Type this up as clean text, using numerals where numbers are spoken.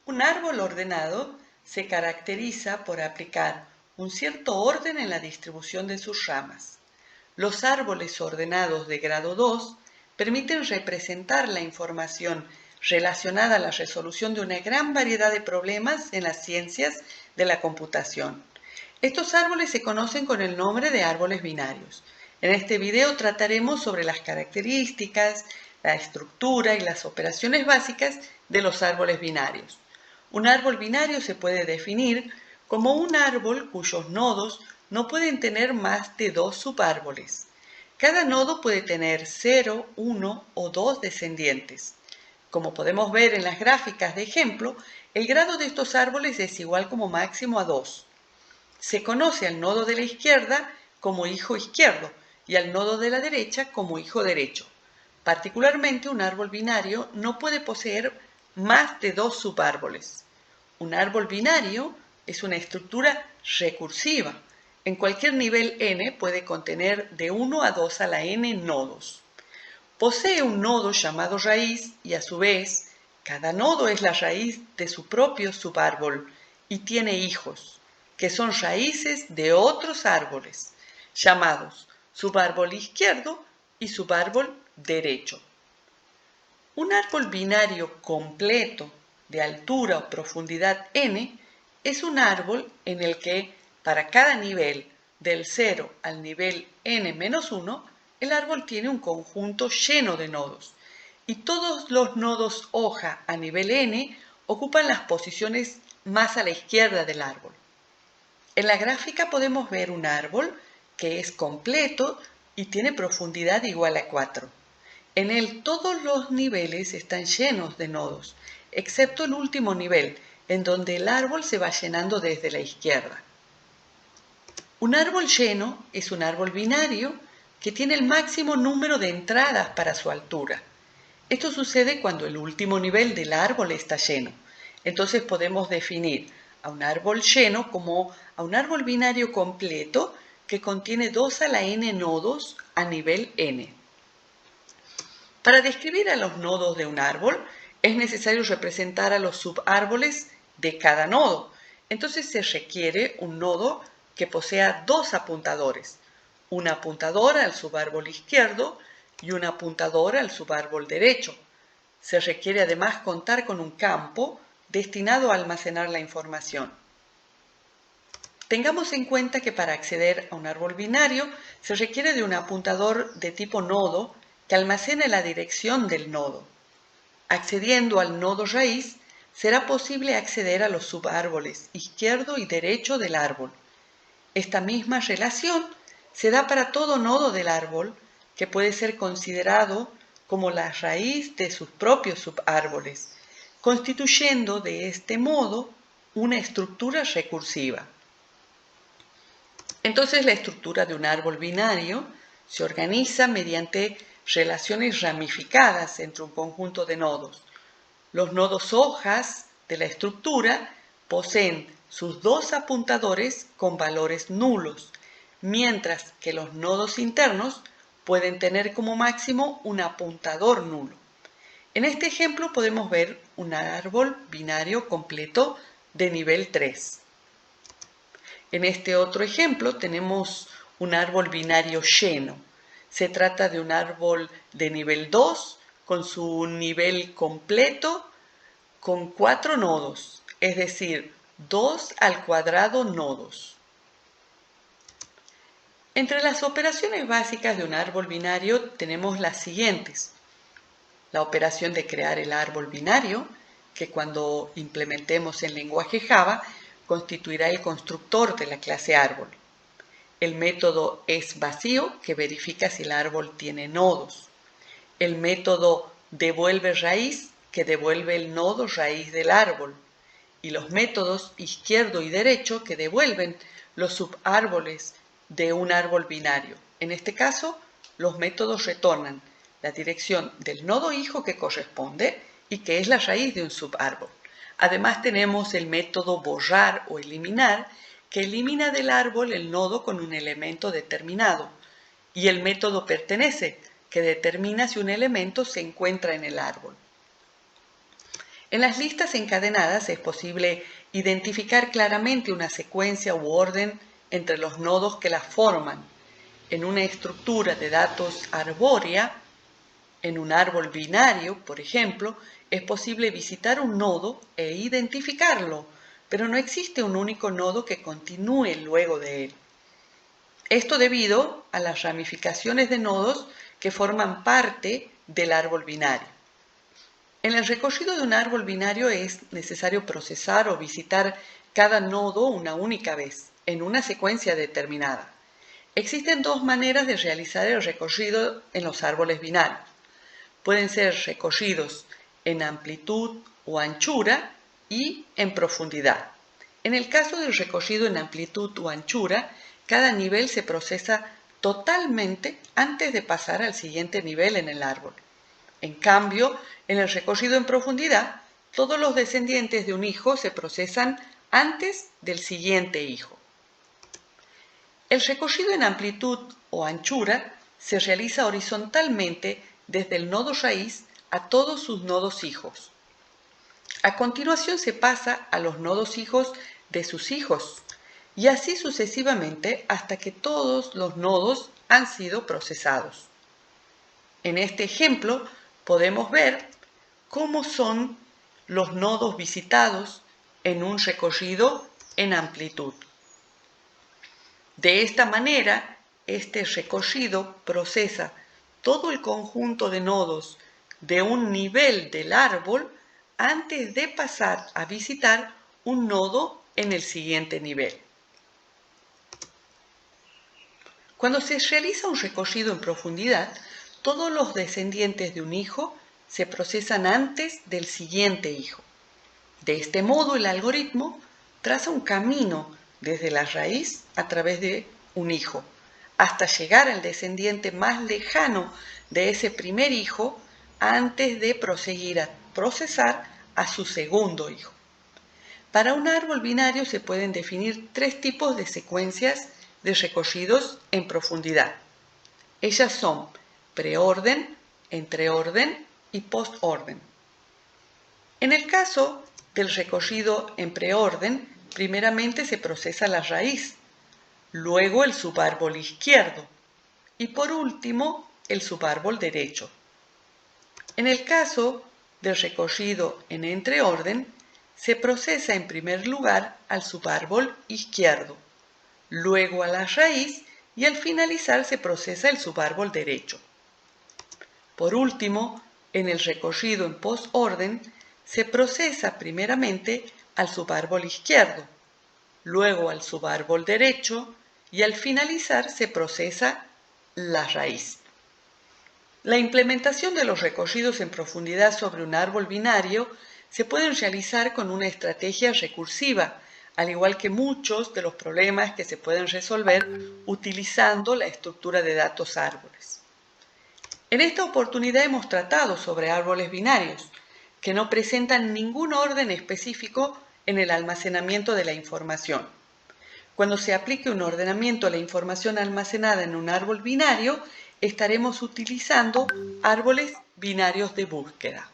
Un árbol ordenado se caracteriza por aplicar un cierto orden en la distribución de sus ramas. Los árboles ordenados de grado 2 permiten representar la información relacionada a la resolución de una gran variedad de problemas en las ciencias de la computación. Estos árboles se conocen con el nombre de árboles binarios. En este video trataremos sobre las características, la estructura y las operaciones básicas de los árboles binarios. Un árbol binario se puede definir como un árbol cuyos nodos no pueden tener más de 2 subárboles. Cada nodo puede tener 0, 1 o 2 descendientes. Como podemos ver en las gráficas de ejemplo, el grado de estos árboles es igual como máximo a 2. Se conoce al nodo de la izquierda como hijo izquierdo y al nodo de la derecha como hijo derecho. Particularmente, un árbol binario no puede poseer más de 2 subárboles. Un árbol binario es una estructura recursiva. En cualquier nivel n puede contener de 1 a 2 a la n nodos. Posee un nodo llamado raíz y a su vez, cada nodo es la raíz de su propio subárbol y tiene hijos, que son raíces de otros árboles, llamados subárbol izquierdo y subárbol derecho. Un árbol binario completo de altura o profundidad n es un árbol en el que para cada nivel del 0 al nivel n-1, el árbol tiene un conjunto lleno de nodos y todos los nodos hoja a nivel n ocupan las posiciones más a la izquierda del árbol. En la gráfica podemos ver un árbol que es completo y tiene profundidad igual a 4. En él todos los niveles están llenos de nodos, excepto el último nivel, en donde el árbol se va llenando desde la izquierda. Un árbol lleno es un árbol binario que tiene el máximo número de entradas para su altura. Esto sucede cuando el último nivel del árbol está lleno. Entonces podemos definir a un árbol lleno como a un árbol binario completo que contiene 2 a la n nodos a nivel n. Para describir a los nodos de un árbol es necesario representar a los subárboles de cada nodo. Entonces se requiere un nodo que posea 2 apuntadores, un apuntador al subárbol izquierdo y un apuntador al subárbol derecho. Se requiere además contar con un campo destinado a almacenar la información. Tengamos en cuenta que para acceder a un árbol binario se requiere de un apuntador de tipo nodo que almacene la dirección del nodo. Accediendo al nodo raíz, será posible acceder a los subárboles izquierdo y derecho del árbol. Esta misma relación se da para todo nodo del árbol, que puede ser considerado como la raíz de sus propios subárboles, constituyendo de este modo una estructura recursiva. Entonces, la estructura de un árbol binario se organiza mediante relaciones ramificadas entre un conjunto de nodos. Los nodos hojas de la estructura poseen sus 2 apuntadores con valores nulos, mientras que los nodos internos pueden tener como máximo un apuntador nulo. En este ejemplo podemos ver un árbol binario completo de nivel 3. En este otro ejemplo tenemos un árbol binario lleno. Se trata de un árbol de nivel 2 con su nivel completo con 4 nodos, es decir, 2 al cuadrado nodos. Entre las operaciones básicas de un árbol binario tenemos las siguientes. La operación de crear el árbol binario, que cuando implementemos en lenguaje Java, constituirá el constructor de la clase árbol. El método isVacío, que verifica si el árbol tiene nodos. El método devuelveRaíz, que devuelve el nodo raíz del árbol. Y los métodos izquierdo y derecho, que devuelven los subárboles de un árbol binario. En este caso, los métodos retornan la dirección del nodo hijo que corresponde y que es la raíz de un subárbol. Además tenemos el método borrar o eliminar, que elimina del árbol el nodo con un elemento determinado, y el método pertenece, que determina si un elemento se encuentra en el árbol. En las listas encadenadas es posible identificar claramente una secuencia u orden entre los nodos que las forman. En una estructura de datos arbórea, en un árbol binario, por ejemplo, es posible visitar un nodo e identificarlo, pero no existe un único nodo que continúe luego de él. Esto debido a las ramificaciones de nodos que forman parte del árbol binario. En el recorrido de un árbol binario es necesario procesar o visitar cada nodo una única vez, en una secuencia determinada. Existen dos maneras de realizar el recorrido en los árboles binarios. Pueden ser recorridos en amplitud o anchura y en profundidad. En el caso del recorrido en amplitud o anchura, cada nivel se procesa totalmente antes de pasar al siguiente nivel en el árbol. En cambio, en el recorrido en profundidad, todos los descendientes de un hijo se procesan antes del siguiente hijo. El recorrido en amplitud o anchura se realiza horizontalmente desde el nodo raíz a todos sus nodos hijos. A continuación se pasa a los nodos hijos de sus hijos y así sucesivamente hasta que todos los nodos han sido procesados. En este ejemplo podemos ver cómo son los nodos visitados en un recorrido en amplitud. De esta manera, este recorrido procesa todo el conjunto de nodos de un nivel del árbol antes de pasar a visitar un nodo en el siguiente nivel. Cuando se realiza un recorrido en profundidad, todos los descendientes de un hijo se procesan antes del siguiente hijo. De este modo, el algoritmo traza un camino desde la raíz a través de un hijo, hasta llegar al descendiente más lejano de ese primer hijo antes de proseguir a procesar a su segundo hijo. Para un árbol binario se pueden definir tres tipos de secuencias de recorridos en profundidad. Ellas son preorden, entreorden y postorden. En el caso del recorrido en preorden, primeramente se procesa la raíz, luego el subárbol izquierdo y por último el subárbol derecho. En el caso del recorrido en entreorden, se procesa en primer lugar al subárbol izquierdo, luego a la raíz y al finalizar se procesa el subárbol derecho. Por último, en el recorrido en postorden, se procesa primeramente al subárbol izquierdo, luego al subárbol derecho y al finalizar se procesa la raíz. La implementación de los recorridos en profundidad sobre un árbol binario se pueden realizar con una estrategia recursiva, al igual que muchos de los problemas que se pueden resolver utilizando la estructura de datos árboles. En esta oportunidad hemos tratado sobre árboles binarios, que no presentan ningún orden específico en el almacenamiento de la información. Cuando se aplique un ordenamiento a la información almacenada en un árbol binario, estaremos utilizando árboles binarios de búsqueda.